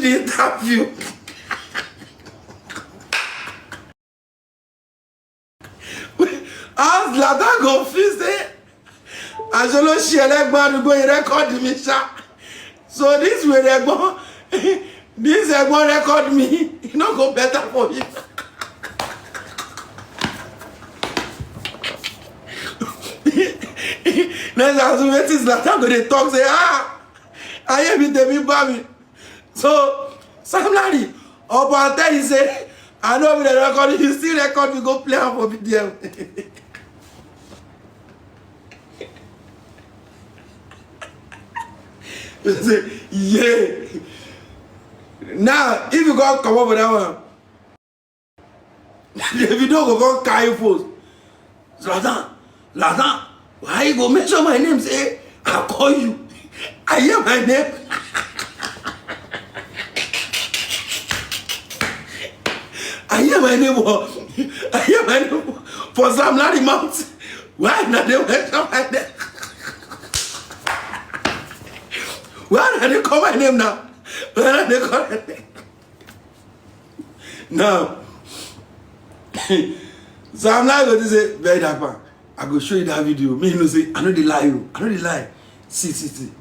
the interview. As Lata go feel say, as you know, she like man go record me, so this way they go, this they go record me, it no go better for you. Next as we wait is Lata go they talk say I hear me tell me baby. So Sam Larry, up tell you say I know me the record, you still record me go play am for VDM. You say, yeah. Now, if you go come up with that one, the video go carry post. Lazan, why you go mention my name? Say, I call you. I hear my name. I hear my name for Sam Larry Mount. Why not they mention my name? Why did they call my name now? Why did they call my name? Now, so I'm not going to say, very dapper. I go show you that video. Me, you say, I know they lie you. I know they lie. See.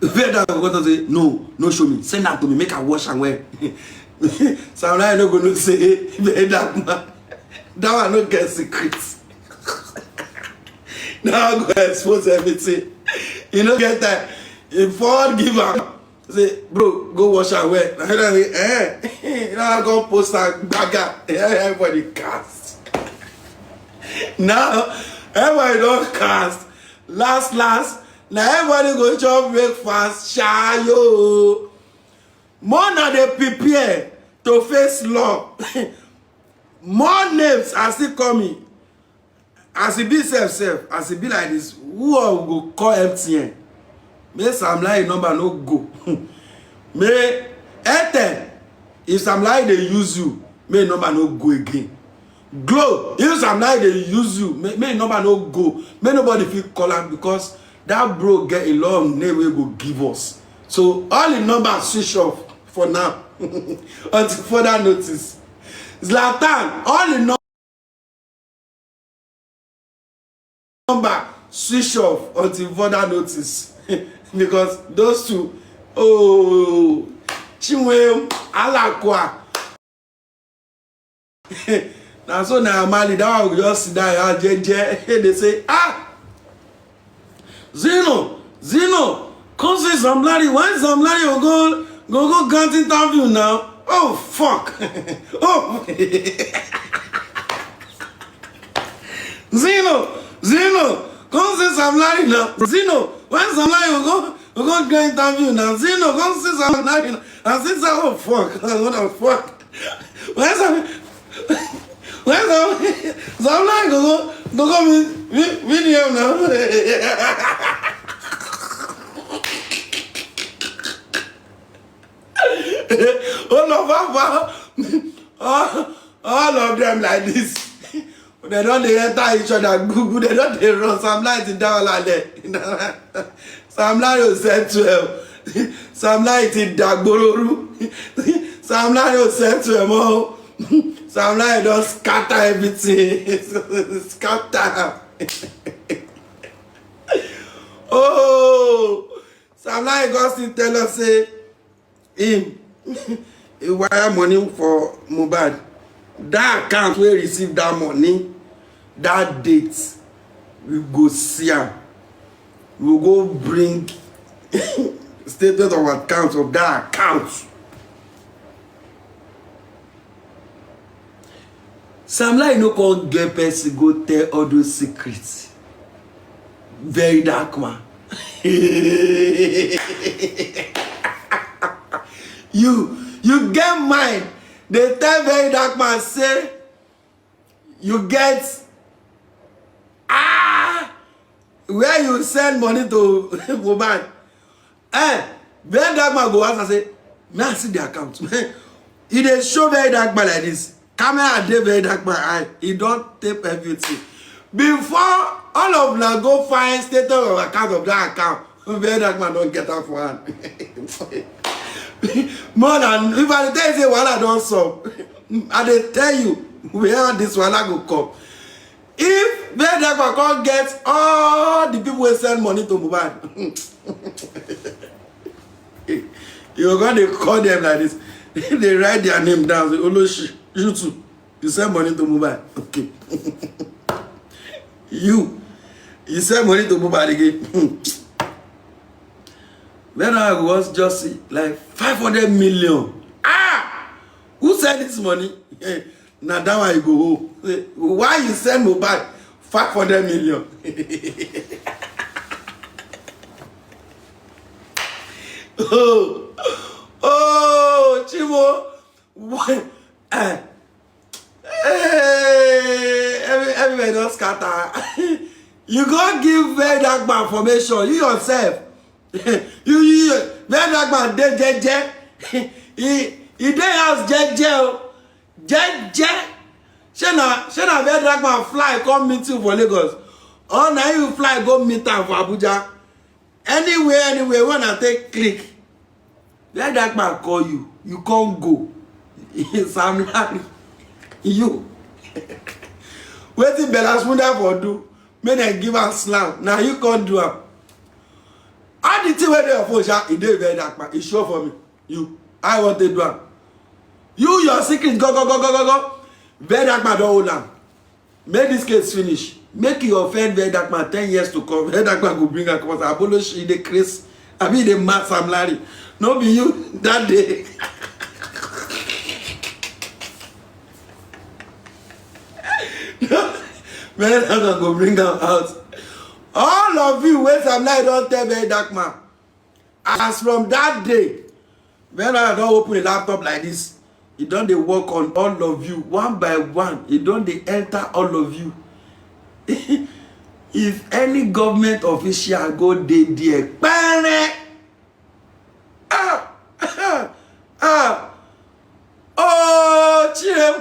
Very dapper going to say, no, show me. Send that to me. Make I wash and wear. So I'm not going to say, very dapper. That one no get secrets. Now I'm going to expose everything. You know, get that. If forward giver say, bro, go wash and wear. Now I go post a bagger. Everybody cast. Now everybody don't cast. Last. Now everybody go chop breakfast. Shayo. More now they prepare to face law. More names are still coming. As it be self, as it be like this, who are go call MTN? May Sam Larry number no go. May Airtel, if Sam Larry they use you, may number no go again. Glow, if Sam Larry they use you, may number no go. May nobody feel call am because that bro get a long name we go give us. So all the numbers switch off for now until further notice. Zlatan, all the number switch off until further notice. Because those two, Chinwe, Alakwa. Now so now Mali, that one will just sit down and they say, Zeno, come see Sam Larry. When Sam Larry will go grant interview now. Oh fuck. Oh Zeno, come see Sam Larry now. Zeno, when Sam Larry will go grant interview now. Zeno, come see Sam Larry now. And say, oh fuck, what the fuck? When Sam Larry go VDM now. All of them like this. They don't enter each other Google. They don't run. Sam Larry in down like that. Sam Larry will send 12. Sam Larry in Dagbororu. Sam Larry will send 12. Sam Larry don't scatter everything. Scatter. Oh, Sam Larry got to tell us say him. He wire money for Mohbad. That account will receive that money. That date, we go see her. We go bring statement of account of that account. Sam Larry no call get person go tell all those secrets. Very dark man. You get mine. They tell very dark man say you get where you send money to Mohbad. Very dark man go ask and say, may I see the account? He dey show very dark man like this. Camera dey very dark man eye. He don't tape everything. Before all of them go find statement of account of that account, very dark man don't get out for hand. More than if I tell you say wahala don solve, I dey tell you where this wahala go come. If VDM come get all the people wey send money to Mohbad, you go dey call them like this. They write their name down. Say, Oloshi, you too. You send money to Mohbad. Okay. you send money to Mohbad again. Then I was just like 500 million. Ah! Who sent this money? Now that one you go home. Why you send Mohbad 500 million? Oh, Chimo. Everybody don't scatter. You go give VDM information. You yourself. you VDM dey jeje. He dey house jeje. Jeje. Shena VDM fly come meet you for Lagos. Or now you fly go meet am for Abuja. Anywhere when I take click. VDM call you. You can't go. Sam Larry. You. Wetin Bella Smunda for do? Make dem give am slam. Now you can't do am. How the thing wey dey your phone sha? E dey VDM. E sure for me. You. I want to do am. You your secret go. VDM don hold am. Make this case finish. Make you offend VDM 10 years to come. VDM go bring am come out. Aboloshi dey craze. Abi dey mad Sam Larry. No be you that day. VDM go bring am out. All of you wey Sam Larry don tell VDM. As from that day, VDM don open a laptop like this. He don dey work on all of you one by one. He don dey enter all of you. If any government official go dey there, oh, Chim.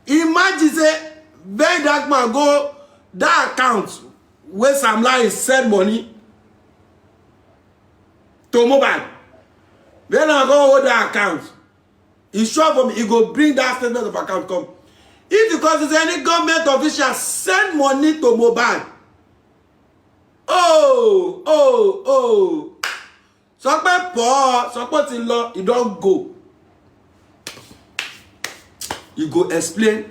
Imagine say VDM go that account where Sam Larry send money to Mohbad. VDM go hold that account. He sure for me, he go bring that statement of account come. If because it's any government official send money to Mohbad. Oh. Sọpẹ́ pọ̀, sọpẹ́ ti lọ, he don't go. You go explain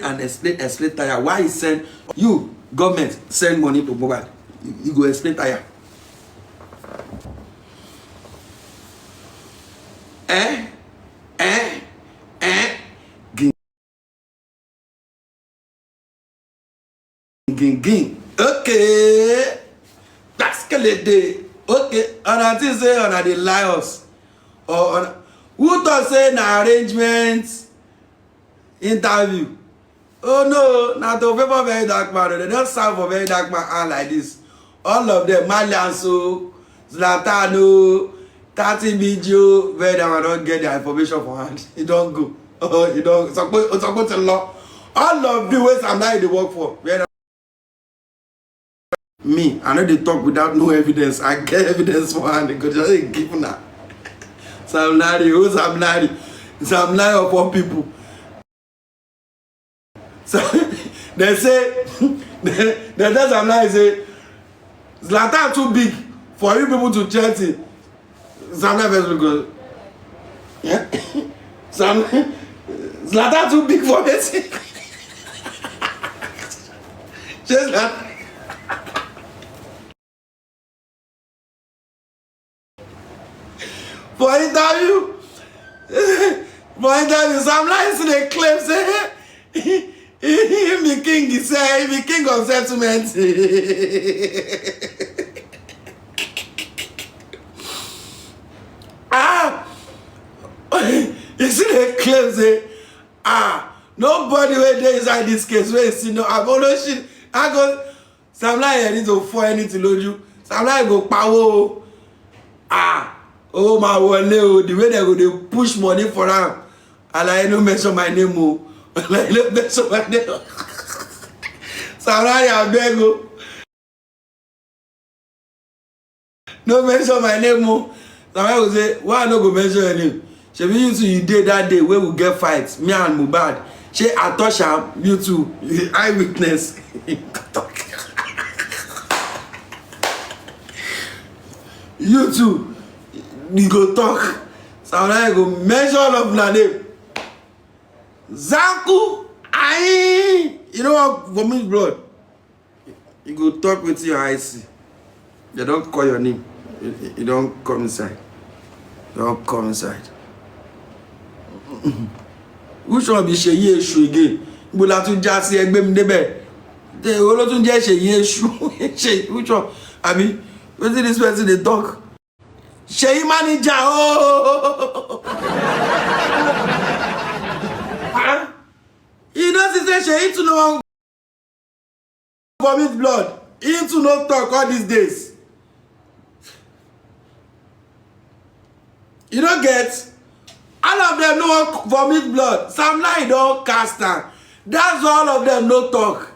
and explain tire. Why he send you government send money to Mohbad? You go explain tire. Ging. Okay. That's day. Okay. And I think say on the liars. Or on who thought say na arrangements interview. Oh no, not to favor VDM. They don't serve for VDM like this. All of them, Malianso, Zlatano, 30 video, VDM don't get their information for hand. It don't go. Oh, it don't. It's supposed to law. All of the ways I'm not the work for. Me, I know they talk without no evidence. I get evidence for hand because I ain't giving that. Sam Larry, who's Sam Larry? Sam Larry of all people. So they say, they tell Sam Larry say, Zlatan too big for you people to chant it. Sam Larry first because, yeah, Zlatan too big for me. Just that. For interview, Sam Larry see the claim say he be king. He say he be king of settlement. You see the claim say nobody wey dey inside this case wey see no aboloshi. I go Sam Larry need to for anything lójú. Sam Larry go power. Oh my wole, the way they go they push money for him. And I no mention my name. I no mention my name. Sam Larry I beg you. No mention my name. Somebody will say, why I no go mention your name? Shebi you two you did that day where we get fights, me and Mohbad. She I touch am, you two, eyewitness. You two, you go talk. Somebody go mention of my name. Zanku, you know what vomit blood. You go talk with your eyes. They don't call your name. You don't come inside. You don't come inside. Which one be Sheyi Eshu again? Bola tún já sí ẹgbẹ́ mi débẹ̀. The olo tún jẹ́ Sheyi Eshu. Which one? Abi, wetin this person dey talk? Sheyi manager oh. You know say Sheyi too no wan vomit blood. He too no talk all these days. You don't get all of them no vomit blood. Sam Larry don't cast am. That's all of them no talk.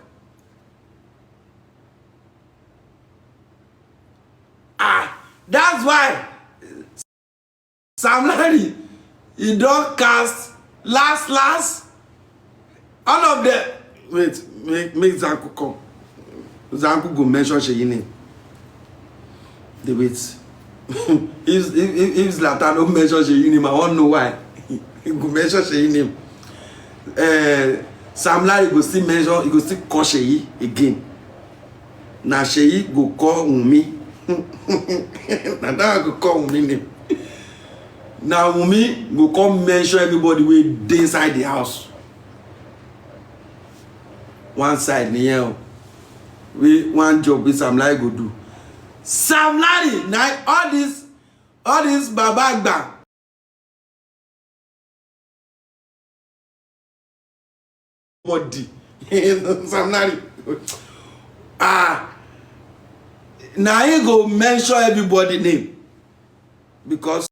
That's why Sam Larry he don't cast last. All of them wait, make Zanku come. Zanku go mention Sheyi name. They wait. if Zlatan don't mention Sheyi name, I won't know why. He go mention Sheyi name. Sam Larry go still mention, he go still call Sheyi again. Now Sheyi go call Wunmi. Now that go call Wunmi name. Now Wunmi go come mention everybody wey dey inside the house. One side near we one job with Sam Larry go do. Sam Larry now all this Baba Agba. Body Sam Larry. Now he go mention everybody name because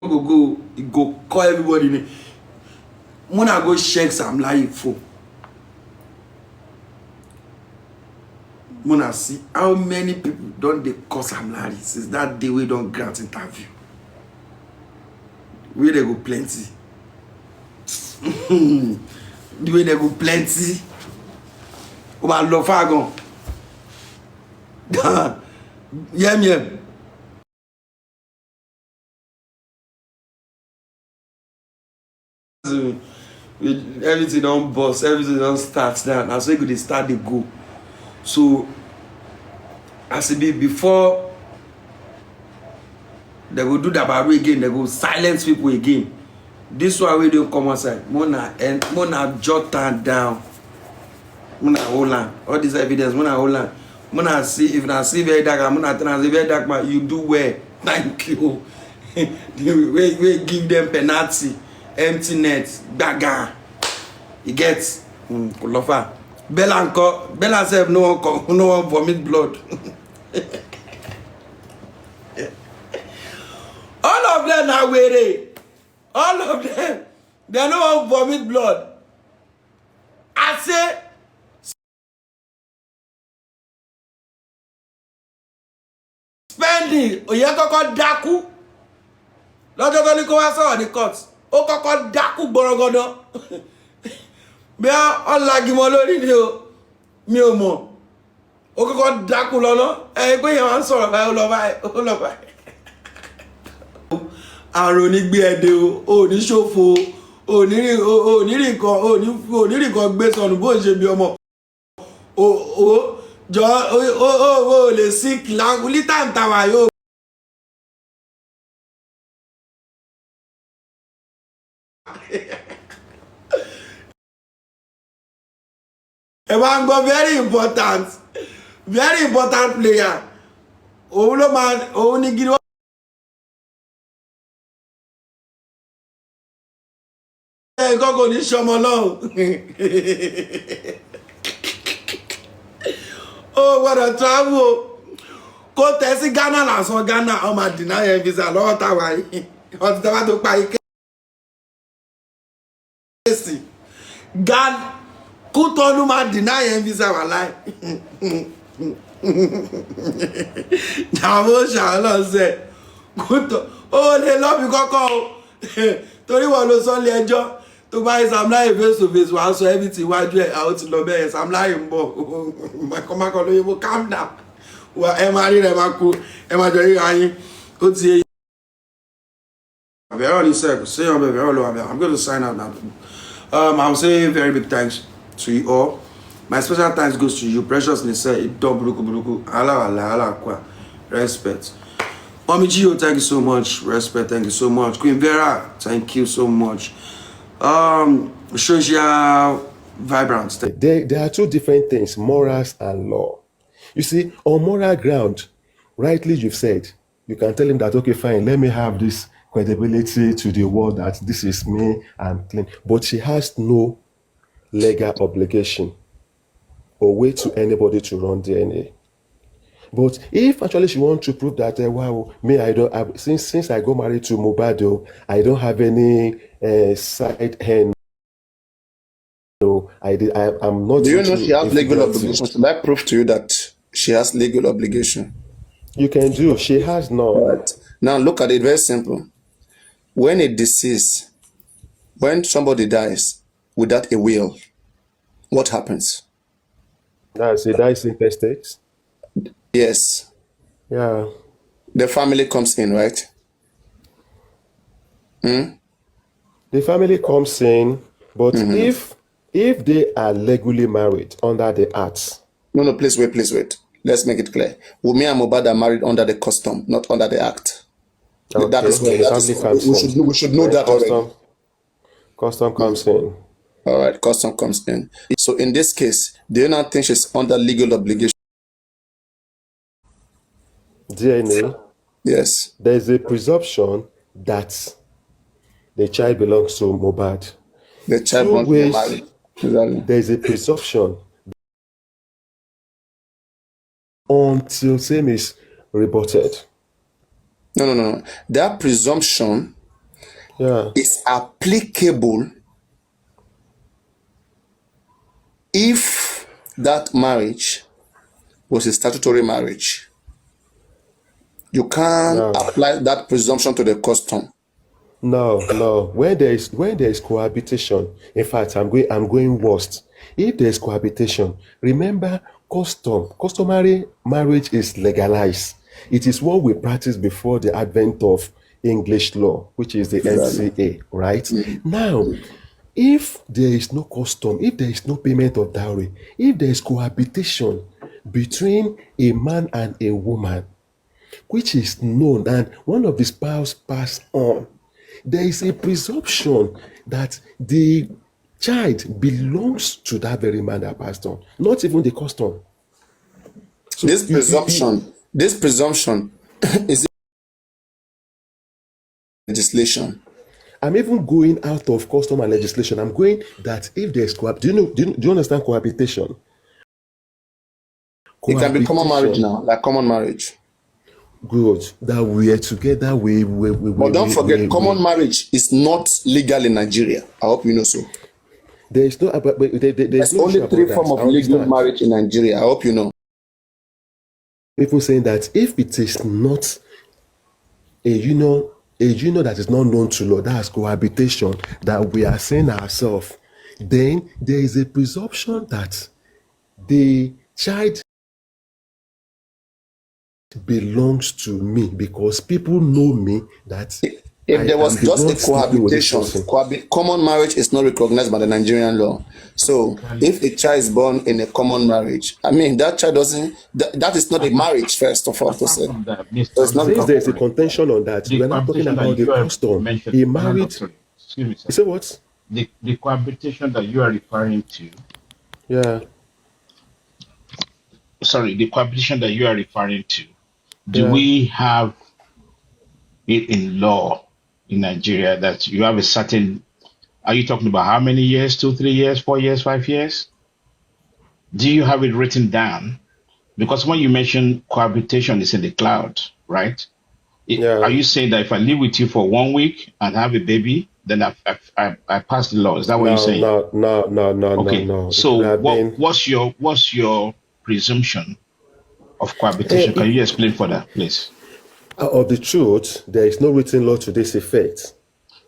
he go call everybody name. Mona go check Sam Larry phone. Mona see how many people don't they call Sam Larry since that day we don't grant interview. Where they go plenty. The way they go plenty. Oba love agon. Yem. Everything don't bust, everything don't start now. That's why they start they go. So as it be before they will do that barrier again, they will silence people again. This one we don't come outside. Mona jot down. Mona hold on. All this evidence, Mona hold on. Mona see if I see very dark, Mona turn very dark, but you do well. Thank you. we give them penalty, empty net, baga. You get Kolofa. Bella said no one vomit blood. All of them are weary. All of them, they no one vomit blood. I say spending oye kọ́kọ́ dákú lọ́jọ́ tó ní kó wá sọ̀rọ̀ ní court ó kọ́kọ́ dákú gbọrọgọdọ bí ọlágìmọ lórí ni o mi ò mọ̀ ó kọ́kọ́ dákú lọ́nà pé yẹn wá ń sọ̀rọ̀ báyìí ó lọ báyìí àrùn ní gbé ẹ̀dẹ̀ o ní ṣòfò o ní nǹkan gbé sọnù bó ṣe bí ọmọ jọ o lè sick lítà ń tàwà yóò. ẹ bá ń gbọ́ very important player òun ló máa òun ní gidi. Nǹkan kò ní ṣọmọ lọ́hùn. Ó gbọ́dọ̀ travel o. Kó tẹ̀ sí Ghana lásán Ghana ó máa deny ẹ̀ visa lọ́wọ́ táwa yìí. Ọtí tẹ́wá tó pa ike. Ghana Kútọ́nù máa deny ẹ̀ visa wà láì. Jàmó ṣàlọ́ ṣe kótó ó lè lọ́bì kọ́kọ́ o torí wọn ló sọ lé ẹjọ́ tó bá yẹ Sam Larry face to face wàá sọ everything wájú ẹ̀ àwọn ti lọ bẹ́ẹ̀ Sam Larry ń bọ̀ mákọ́mákọ́ lóye mo calm down ẹ máa rí rẹ̀ máa kú ẹ máa jọ ríra yín ó ti yẹ. Veron is say on Veron, I'm going to sign out now. I'm saying very big thanks to you all. My special thanks goes to you, Precious Nise, Idobruku, Allah, respect. Mommy Gio, thank you so much. Respect, thank you so much. Queen Vera, thank you so much. Social Vibrance. There are two different things, morals and law. You see, on moral ground, rightly you've said, you can tell him that, okay, fine, let me have this credibility to the world that this is me, I'm clean. But she has no legal obligation or way to anybody to run DNA. But if actually she wants to prove that, wow, me, I don't have, since I got married to Mubado, I don't have any side hand. No, I'm not. Do you know she has legal obligation? Should I prove to you that she has legal obligation? You can do. She has none. Right. Now look at it, very simple. When a deceased, when somebody dies without a will, what happens? That's it. Dies intestate. Yes. Yeah. The family comes in, right? The family comes in, but if they are legally married under the Act. No, please wait. Let's make it clear. Wumi and Mohbad are married under the custom, not under the Act. Okay. We should know that already. Custom comes in. All right, custom comes in. So in this case, do you not think she's under legal obligation? DNA. Yes. There is a presumption that the child belongs to Mohbad. The child won't be married. Exactly. There is a presumption until same is rebutted. No. That presumption is applicable if that marriage was a statutory marriage. You can't apply that presumption to the custom. No. When there is cohabitation, in fact, I'm going worst. If there is cohabitation, remember, customary marriage is legalized. It is what we practice before the advent of English law, which is the NCA, right? Now, if there is no custom, if there is no payment of dowry, if there is cohabitation between a man and a woman, which is known, and one of the spouse passed on, there is a presumption that the child belongs to that very man that passed on, not even the custom. So this presumption is legislation. I'm even going out of custom and legislation. I'm going that if there's do you understand cohabitation? It can be common marriage now, like common marriage. Good. That we are together. But don't forget, common marriage is not legal in Nigeria. I hope you know so. There is no. There's no only 3 forms of legal marriage in Nigeria. I hope you know. People saying that if it is not a union that is not known to law, that's cohabitation, that we are saying ourselves, then there is a presumption that the child belongs to me because people know me that if there was just a cohabitation, common marriage is not recognized by the Nigerian law. So if a child is born in a common marriage, I mean that child doesn't that is not a marriage, first of all, to say. So it's not there is a contention on that. We're not talking about the custom. He married. Excuse me, sir. You say what? The cohabitation that you are referring to. Yeah. Sorry, the cohabitation that you are referring to. Do we have it in law in Nigeria that you have a certain? Are you talking about how many years? 2, 3 years, 4 years, 5 years? Do you have it written down? Because when you mention cohabitation, it's in the cloud, right? Are you saying that if I live with you for 1 week and have a baby, then I pass the law? Is that what you're saying? No. Okay. So what's your presumption of cohabitation. Can you explain further, please? Of the truth, there is no written law to this effect.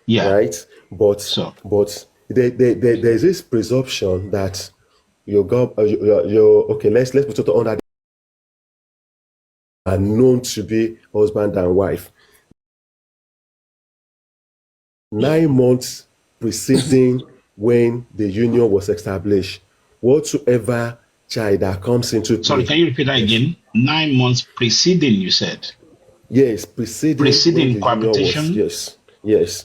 Yeah. Right? But there's this presumption that okay, let's put it under are known to be husband and wife. 9 months preceding when the union was established, whatsoever child that comes into play. Sorry, can you repeat that again? 9 months preceding, you said? Yes, preceding cohabitation? Yes.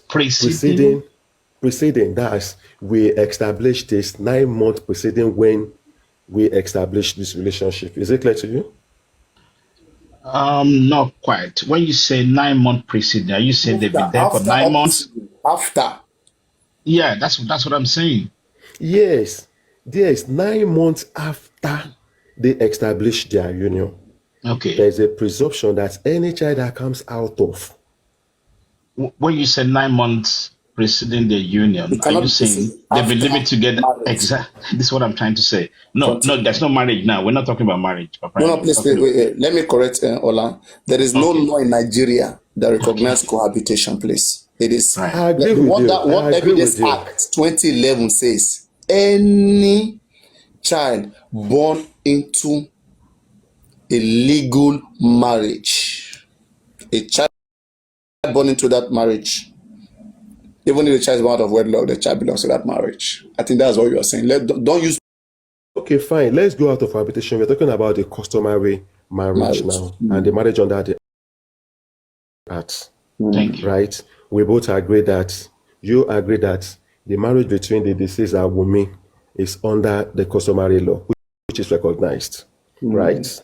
Preceding, that's we established this 9 months preceding when we established this relationship. Is it clear to you? Not quite. When you say 9 months preceding, are you saying they've been there for 9 months? After. Yeah, that's what I'm saying. Yes. 9 months after they established their union. Okay. There's a presumption that any child that comes out of. When you say 9 months preceding the union, are you saying they've been living together? Exactly. This is what I'm trying to say. No, there's no marriage now. We're not talking about marriage. No, please, wait. Let me correct Ola. There is no law in Nigeria that recognizes cohabitation, please. It is right. I agree with you. What Evidence Act 2011 says, any child born into a legal marriage, a child born into that marriage, even if the child is born out of wedlock, the child belongs to that marriage. I think that's what you are saying. Don't use. Okay, fine. Let's go out of cohabitation. We're talking about the customary marriage now, and the marriage under the Act. Thank you. Right? We both agree that you agree that the marriage between the deceased and Wunmi is under the customary law, which is recognized. Right?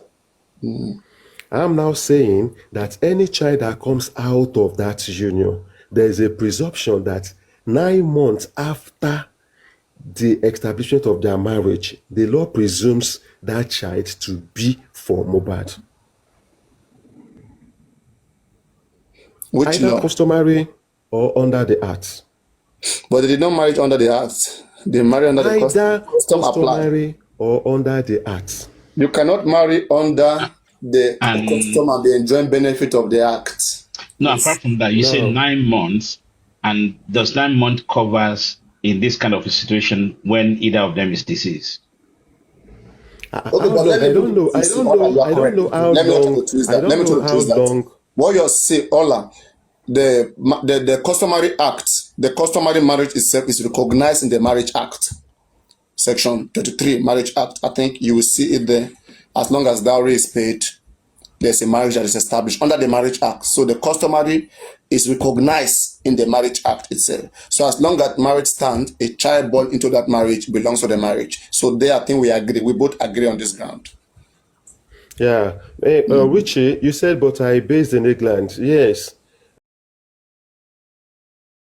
I'm now saying that any child that comes out of that union, there's a presumption that 9 months after the establishment of their marriage, the law presumes that child to be for Mohbad. Which either law? Customary or under the Act. But they did not marry under the Act. They marry under the customary or under the Act. You cannot marry under the custom and the enjoying benefit of the Act. No, apart from that, you say 9 months, and does 9 months covers in this kind of a situation when either of them is deceased? Okay, but I don't know how long. What you're saying, Ola, the customary act, the customary marriage itself is recognized in the Marriage Act, Section 33, Marriage Act. I think you will see it there. As long as dowry is paid, there's a marriage that is established under the Marriage Act. So the customary is recognized in the Marriage Act itself. So as long as marriage stands, a child born into that marriage belongs to the marriage. So there, I think we agree. We both agree on this ground. Yeah. Hey, Richie, you said, but I based in England. Yes.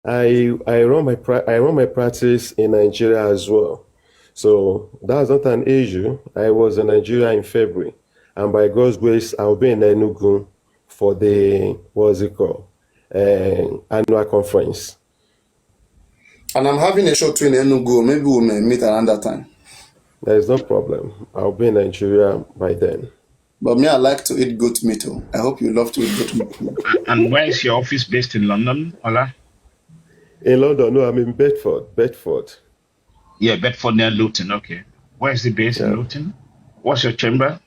I run my practice in Nigeria as well. So that's not an issue. I was in Nigeria in February. And by God's grace, I'll be in Enugu for the, annual conference. And I'm having a show too in Enugu. Maybe we may meet around that time. There's no problem. I'll be in Nigeria by then. But me, I like to eat goat meat. I hope you love to eat goat meat. And where is your office based in London, Ola? In London? No, I'm in Bedford. Yeah, Bedford near Luton. Okay. Where is the base in Luton? What's your chamber?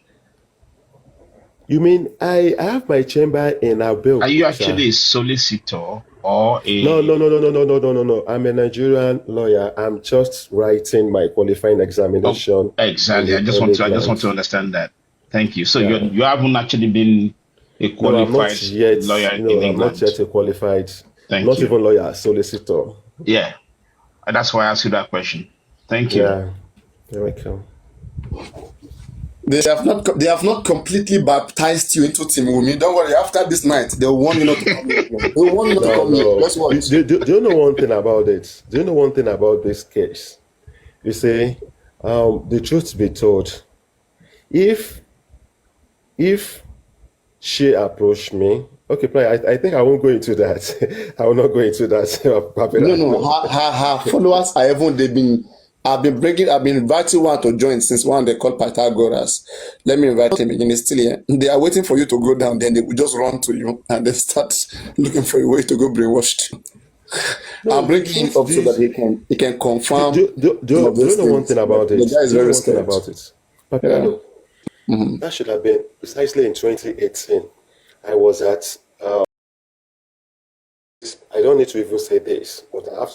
You mean I have my chamber in Abeokuta? Are you actually a solicitor or a... No. I'm a Nigerian lawyer. I'm just writing my qualifying examination. Oh, exactly. I just want to understand that. Thank you. So you haven't actually been a qualified lawyer in England? I'm not yet a qualified. Thank not you. Even lawyer, solicitor. Yeah. And that's why I asked you that question. Thank you. Yeah. You're welcome. They have not completely baptized you into Team Wunmi. Don't worry. After this night, they'll want you not to come here. They'll want you not to come here. Let's watch. Do you know one thing about it? Do you know one thing about this case? You see, the truth be told, if she approached me, okay, I think I won't go into that. I will not go into that. No. Her followers are even, they've been I've been inviting one to join since one they call Pythagoras. Let me invite him again. He's still here. They are waiting for you to go down, then they will just run to you and they start looking for a way to go brainwashed. No, I'll bring him up so that he can confirm. Do you know one thing about it? The guy is Do you know very one thing scared. about it? Papa, Yeah. look, that should have been precisely in 2018. I was at. I don't need to even say this, but I have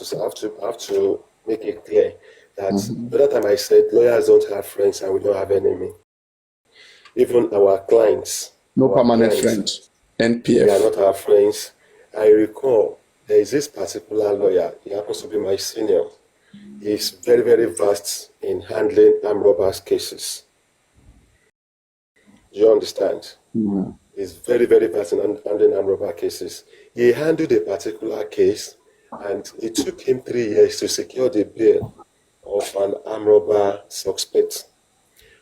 to make it clear that the other time I said lawyers don't have friends and we don't have enemy. Even our clients, No our permanent clients, friend. they are NPF. not our friends. I recall there is this particular lawyer. He happens to be my senior. He's very, very vast in handling armed robbers cases. Do you understand? He's very, very vast in handling armed robber cases. He handled a particular case, and it took him 3 years to secure the bail of an armed robber suspect.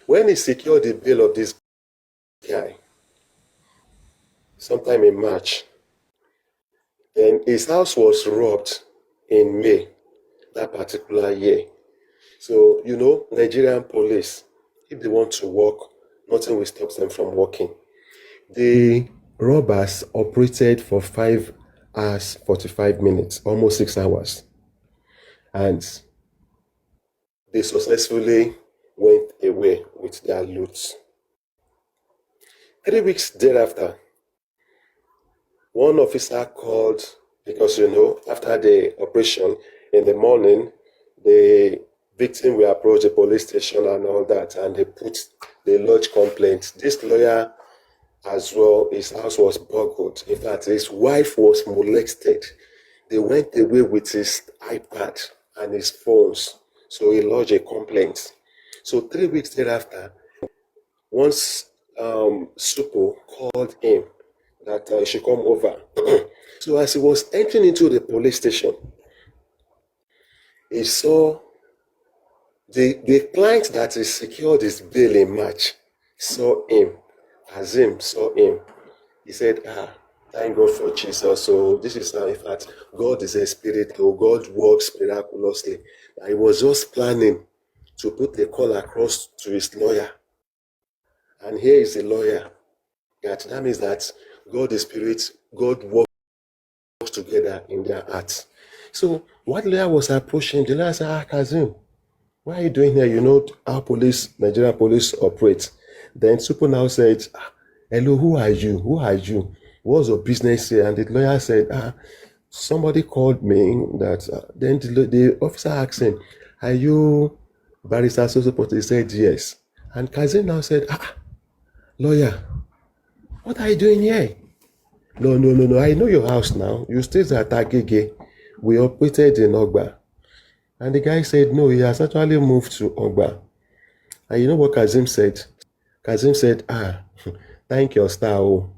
When he secured the bail of this guy, sometime in March, then his house was robbed in May that particular year. So, you know, Nigerian police, if they want to work, nothing will stop them from working. The robbers operated for 5 hours, 45 minutes, almost 6 hours. And they successfully went away with their loot. 3 weeks thereafter, one officer called because, you know, after the operation in the morning, the victim will approach the police station and all that, and they lodge complaint. This lawyer as well, his house was burgled. In fact, his wife was molested. They went away with his iPad and his phones. So he lodged a complaint. So 3 weeks thereafter, once Supo called him that he should come over. So as he was entering into the police station, he saw the client that he secured his bail in March saw him. Azim saw him. He said, thank God for Jesus. So this is how, in fact, God is a spirit, or God works miraculously. He was just planning to put the call across to his lawyer. And here is the lawyer. That means that God is spirit, God works together in their hearts. So what lawyer was approaching, the lawyer said, Kazim, what are you doing here? You know how Nigerian police operate. Then Supo now said, hello, who are you? Who are you? What's your business here? And the lawyer said, somebody called me that. Then the officer asked him, are you Barrister Sosopoto? He said, yes. And Kazim now said, lawyer, what are you doing here? No, I know your house now. You stay at Agege. We operated in Ogba. And the guy said, no, he has actually moved to Ogba. And you know what Kazim said? Kazim said, thank your star, oh.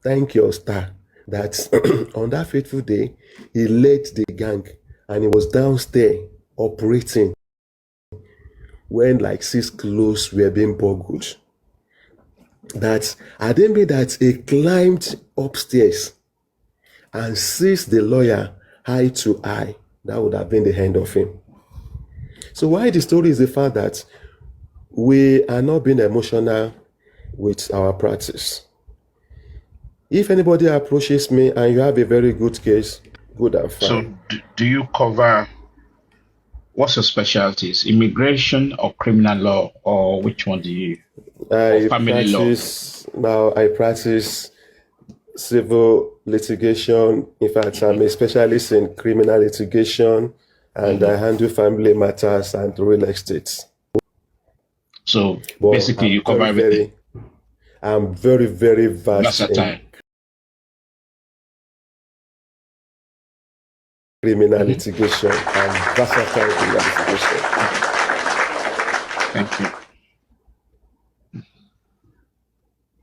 Thank your star. That on that fateful day, he led the gang and he was downstairs operating when like 6 clothes were being burgled. That I didn't mean that he climbed upstairs and seized the lawyer eye to eye. That would have been the end of him. So why the story is the fact that we are not being emotional with our practice. If anybody approaches me and you have a very good case, good and fine. So do you cover, what's your specialties? Immigration or criminal law, or which one do you? I practice civil litigation. In fact, I'm a specialist in criminal litigation, and I handle family matters and real estate. So basically, you cover everything. I'm very, very vast in criminal litigation and versatile criminal litigation. Thank you.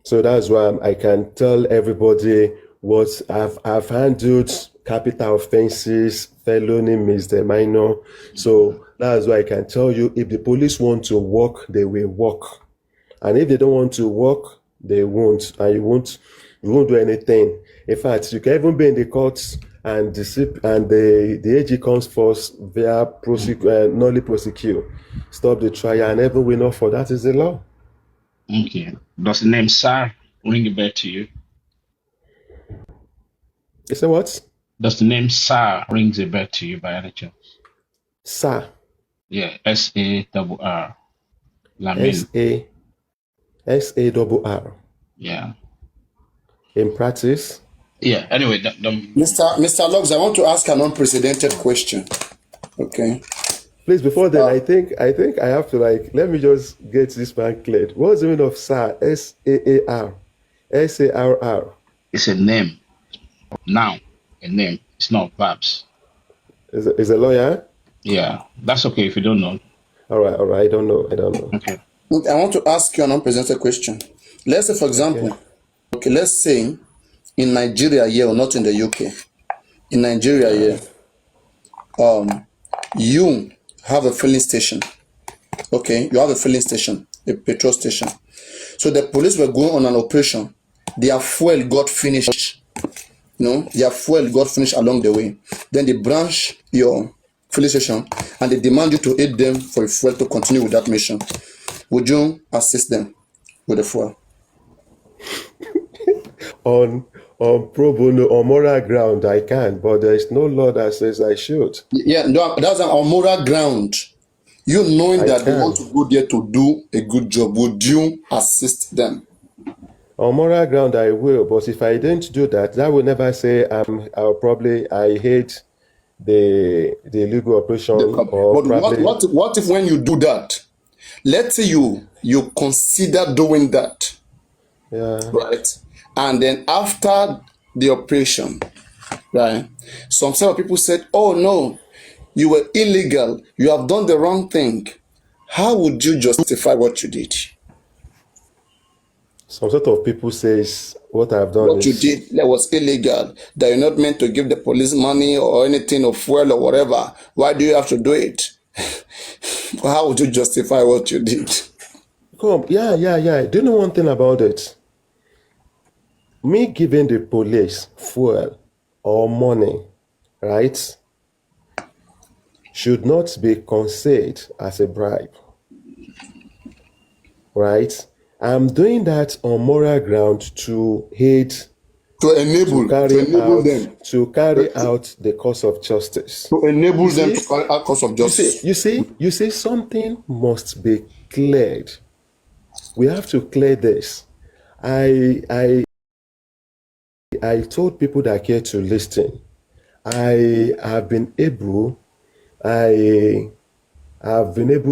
So that's why I can tell everybody what I've handled: capital offenses, felony, misdemeanor. So that's why I can tell you, if the police want to work, they will work. And if they don't want to work, they won't. And you won't do anything. In fact, you can even be in the courts and the AG comes first via nulli prosecute, stop the trial, and every winner for that is the law. Okay. Does the name Sir ring a bell to you? You say what? Does the name Sir rings a bell to you by any chance? Sir. Yeah, SARR. Lamin. SARR. Yeah. In practice. Yeah. Anyway, Mr. Logs, I want to ask an unprecedented question. Okay. Please, before then, I think I have to let me just get this man cleared. What's the meaning of SAR? SAAR. SARR. It's a name. Now, a name. It's not verbs. Is a lawyer? Yeah, that's okay if you don't know. All right. I don't know. Okay. I want to ask you an unprecedented question. Let's say, for example, let's say in Nigeria here, or not in the UK, in Nigeria here, you have a filling station. Okay, you have a filling station, a petrol station. So the police were going on an operation. Their fuel got finished. Their fuel got finished along the way. Then they branch your filling station and they demand you to aid them for a fuel to continue with that mission. Would you assist them with the fuel? On pro bono, on moral ground, I can, but there is no law that says I should. Yeah, no, that's on moral ground. You knowing that they want to go there to do a good job, would you assist them? On moral ground, I will, but if I didn't do that, that will never say I hate the legal operation. But what if when you do that, let's say you consider doing that, right? And then after the operation, right, some set of people said, "Oh no, you were illegal. You have done the wrong thing." How would you justify what you did? Some sort of people says what I've done. What you did that was illegal. That you're not meant to give the police money or anything or fuel or whatever. Why do you have to do it? How would you justify what you did? Yeah. Do you know one thing about it? Me giving the police fuel or money, right, should not be considered as a bribe, right? I'm doing that on moral ground to enable them to carry out the cause of justice. To enable them to carry out cause of justice. You see, something must be cleared. We have to clear this. I told people that care to listen. I have been able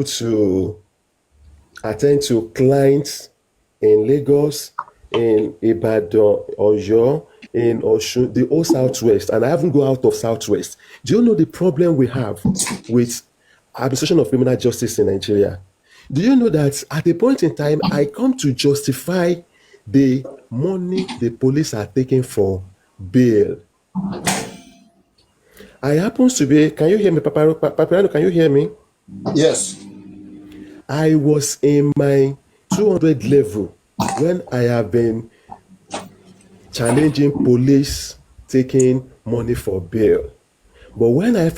to attend to clients in Lagos, in Ibadan, Oyo, in Osun, the whole Southwest, and I haven't gone out of Southwest. Do you know the problem we have with administration of criminal justice in Nigeria? Do you know that at a point in time, I come to justify the money the police are taking for bail? I happens to be, can you hear me, Paparano, can you hear me? Yes. I was in my 200 level when I have been challenging police taking money for bail. But when I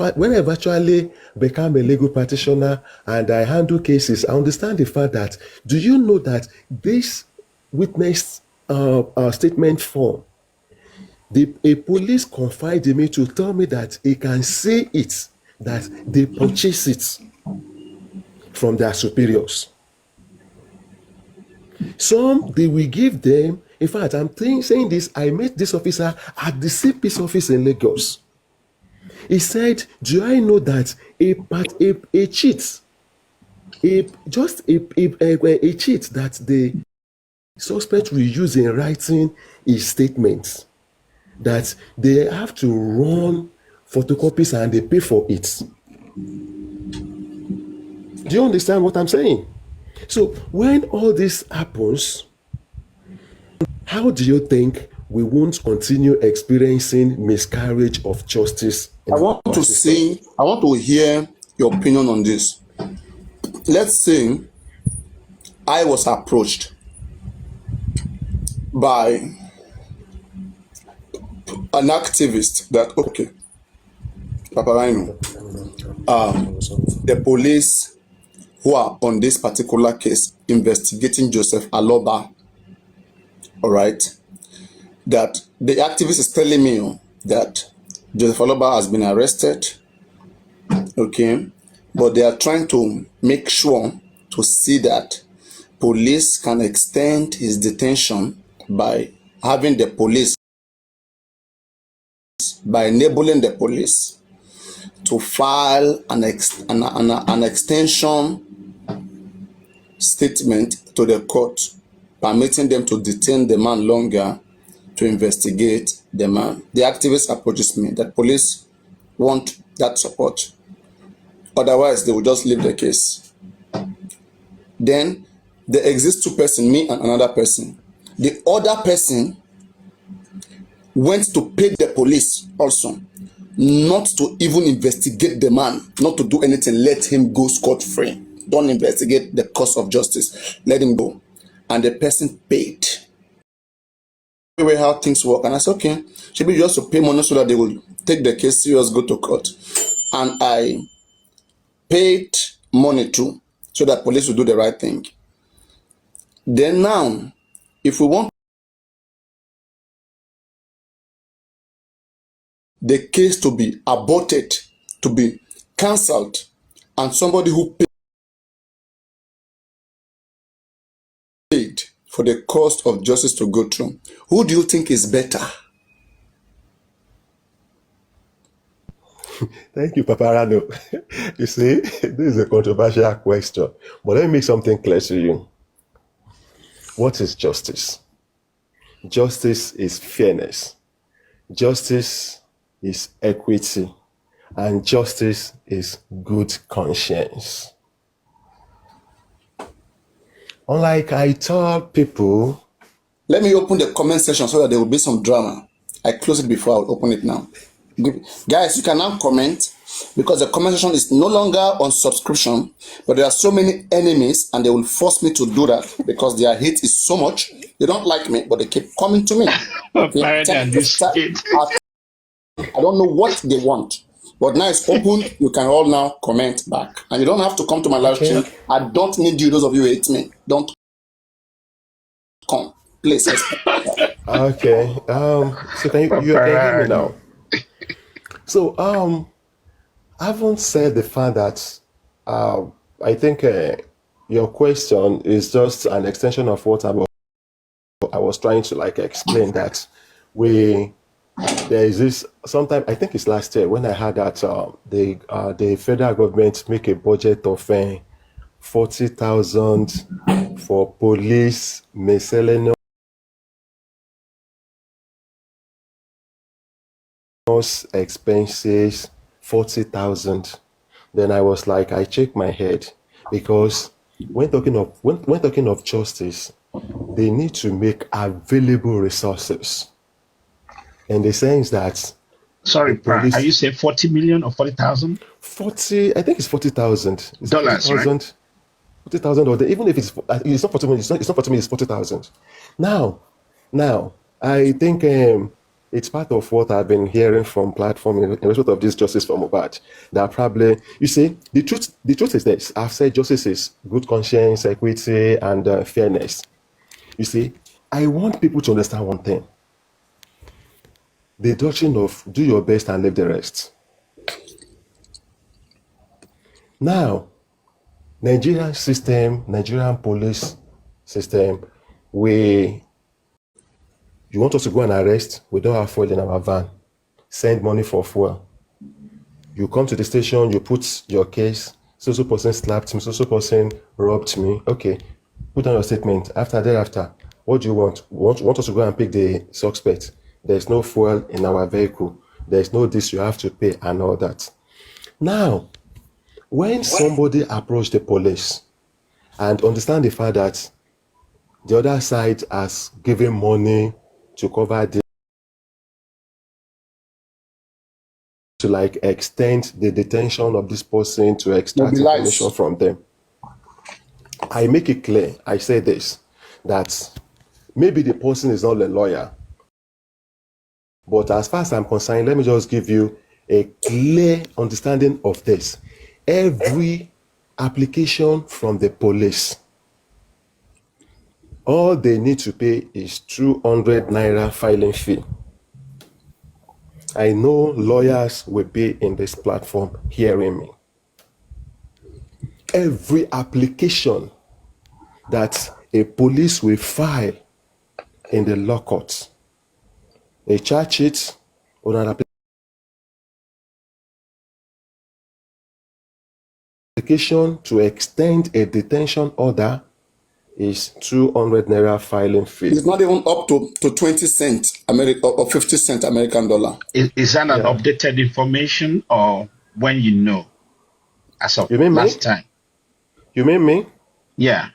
virtually become a legal practitioner and I handle cases, I understand the fact that, do you know that this witness statement form, a police confide in me to tell me that he can say it, that they purchase it from their superiors. Some, they will give them, in fact, I'm saying this, I met this officer at the CP's office in Lagos. He said, do I know that a cheat, a cheat that the suspect will use in writing his statements, that they have to run photocopies and they pay for it. Do you understand what I'm saying? So when all this happens, how do you think we won't continue experiencing miscarriage of justice? I want to hear your opinion on this. Let's say I was approached by an activist that, okay, Papa Rhino, the police who are on this particular case investigating Joseph Aloba, all right, that the activist is telling me that Joseph Aloba has been arrested, okay, but they are trying to make sure to see that police can extend his detention by having the police, by enabling the police to file an extension statement to the court, permitting them to detain the man longer to investigate the man. The activist approaches me that police want that support. Otherwise, they will just leave the case. Then there exists two persons, me and another person. The other person went to pay the police also not to even investigate the man, not to do anything, let him go scot-free. Don't investigate the cause of justice, let him go. And the person paid. Way how things work. And I said, okay, should be just to pay money so that they will take the case serious, go to court. And I paid money too, so that police will do the right thing. Then now, if we want the case to be aborted, to be cancelled, and somebody who paid for the cost of justice to go through, who do you think is better? Thank you, Paparano. You see, this is a controversial question, but let me make something clear to you. What is justice? Justice is fairness. Justice is equity. And justice is good conscience. Unlike I told people... Let me open the comment section so that there will be some drama. I close it before I'll open it now. Guys, you can now comment, because the comment section is no longer on subscription, but there are so many enemies and they will force me to do that because their hate is so much. They don't like me, but they keep coming to me. Okay? I don't know what they want, but now it's open. You can all now comment back, and you don't have to come to my live stream. I don't need you. Those of you who hate me, don't come, please. Okay. So can you hear me now? So I haven't said the fact that I think your question is just an extension of what I was trying to explain, that there is this sometime, I think it's last year, when I heard that the federal government make a budget of 40,000 for police miscellaneous expenses, 40,000. Then I was like, I checked my head, because when talking of justice, they need to make available resources, in the sense that sorry, are you saying 40 million or 40,000? 40, I think it's 40,000 dollars, right? 40,000, or even if it's not 40 million, it's not 40 million, it's 40,000. Now, I think it's part of what I've been hearing from platform in respect of this justice for Mohbad. That probably, you see, the truth is this. I've said justice is good conscience, equity, and fairness. You see, I want people to understand one thing. The doctrine of do your best and leave the rest. Now, Nigerian police system, you want us to go and arrest, we don't have fuel in our van. Send money for fuel. You come to the station, you put your case, so person slapped me, so person robbed me. Okay, put down your statement. Thereafter, what do you want? Want us to go and pick the suspect? There's no fuel in our vehicle. There's no this, you have to pay and all that. Now, when somebody approach the police and understand the fact that the other side has given money to cover this, to extend the detention of this person, to extract information from them, I make it clear, I say this, that maybe the person is not a lawyer, But as far as I'm concerned, let me just give you a clear understanding of this. Every application from the police, all they need to pay is 200 naira filing fee. I know lawyers will be in this platform hearing me. Every application that a police will file in the law court, a charge sheet or an application to extend a detention order is 200 naira filing fee. It's not even up to 20 cents American or 50 cents American dollar. Is that an updated information or when you know as of last time? You mean me? Yeah.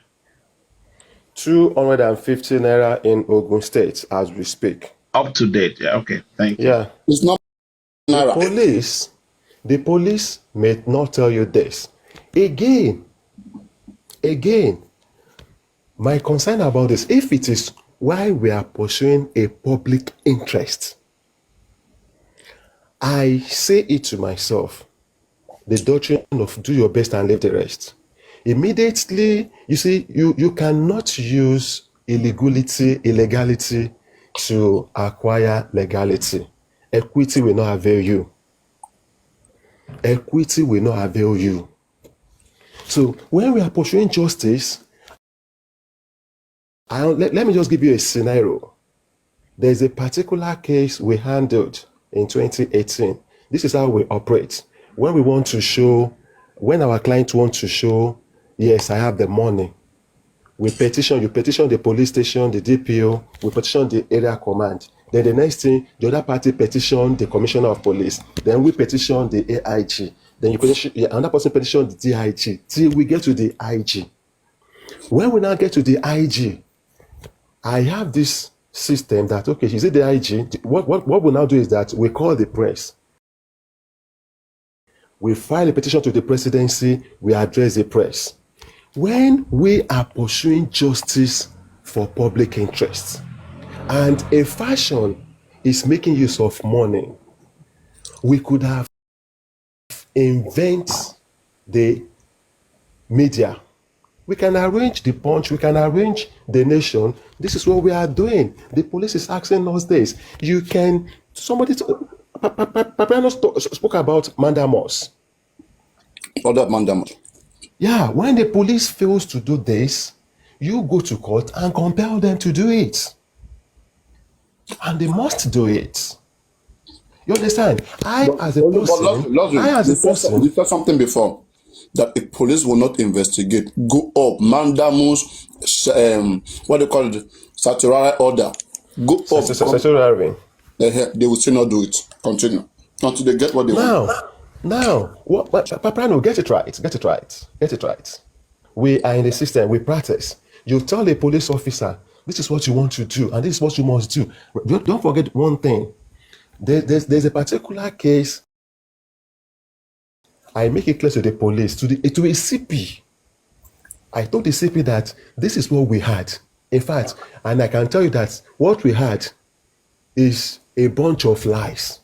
250 naira in Ogun State as we speak. Up to date. Yeah. Okay. Thank you. Yeah. It's not naira. The police may not tell you this. Again, my concern about this, if it is why we are pursuing a public interest, I say it to myself, the doctrine of do your best and leave the rest. Immediately, you see, you cannot use illegality to acquire legality. Equity will not avail you. Equity will not avail you. So when we are pursuing justice, let me just give you a scenario. There's a particular case we handled in 2018. This is how we operate. When we want to show, when our client wants to show, yes, I have the money, we petition, you petition the police station, the DPO, we petition the area command. Then the next thing, the other party petition the commissioner of police. Then we petition the AIG. Then you petition, another person petition the DIG till we get to the IG. When we now get to the IG, I have this system that, okay, is it the IG? What we now do is that we call the press. We file a petition to the presidency, we address the press. When we are pursuing justice for public interest, and a fashion is making use of money, we could have invented the media. We can arrange the Punch, we can arrange the Nation. This is what we are doing. The police is asking us this. You can, somebody, Papiano spoke about Mandamos. Or that Mandamos. Yeah, when the police fails to do this, you go to court and compel them to do it. And they must do it. You understand? You said something before that the police will not investigate. Go up, Mandamus, what they call it, statutory order. Go up. Statutory. They will still not do it. Continue until they get what they want. Now, Paprano, get it right. We are in the system. We practice. You tell a police officer, this is what you want to do, and this is what you must do. Don't forget one thing. There's a particular case. I make it clear to the police, to a CP. I told the CP that this is what we had. In fact, and I can tell you that what we had is a bunch of lies.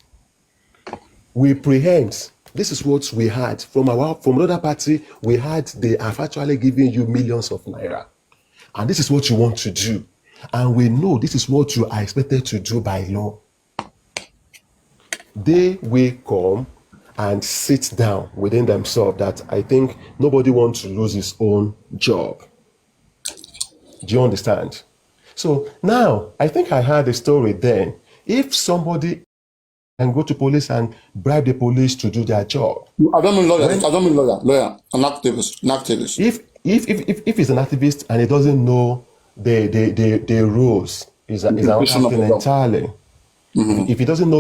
We prehend. This is what we had from another party. We had they have actually given you millions of naira, and this is what you want to do, and we know this is what you are expected to do by law. They will come and sit down within themselves that I think nobody wants to lose his own job. Do you understand? So now, I think I heard a story then. If somebody can go to police and bribe the police to do their job. I don't mean lawyer. Lawyer, an activist. If he's an activist and he doesn't know the rules, is another thing entirely. Mm-hmm. If he doesn't know